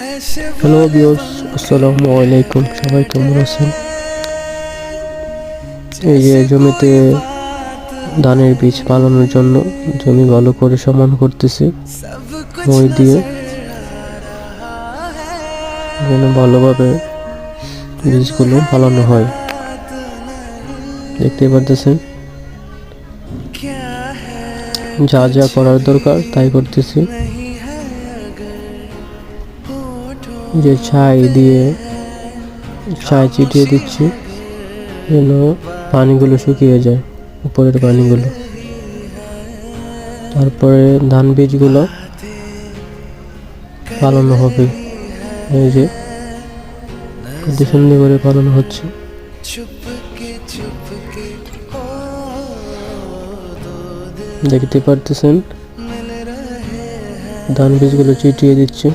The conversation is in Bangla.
হ্যালো ভিউয়ার্স, আসসালামু আলাইকুম। সবাই কেমন আছেন? এই যে জমিতে ধানের বীজ পালানোর জন্য জমি ভালো করে সমান করতেছি মই দিয়ে, যেন ভালোভাবে বীজগুলো পালানো হয়। দেখতে পারতেছেন, যা যা করার দরকার তাই করতেছি। যে ছাই দিয়ে ছাই ছিটিয়ে দিচ্ছি যেন পানিগুলো শুকিয়ে যায়, উপরের পানিগুলো। তারপরে ধান বীজগুলো পালানো হবে। এই যে কত সুন্দর করে পালানো হচ্ছে। দেখতে পারতেছেন, ধান বীজগুলো ছিটিয়ে দিচ্ছে।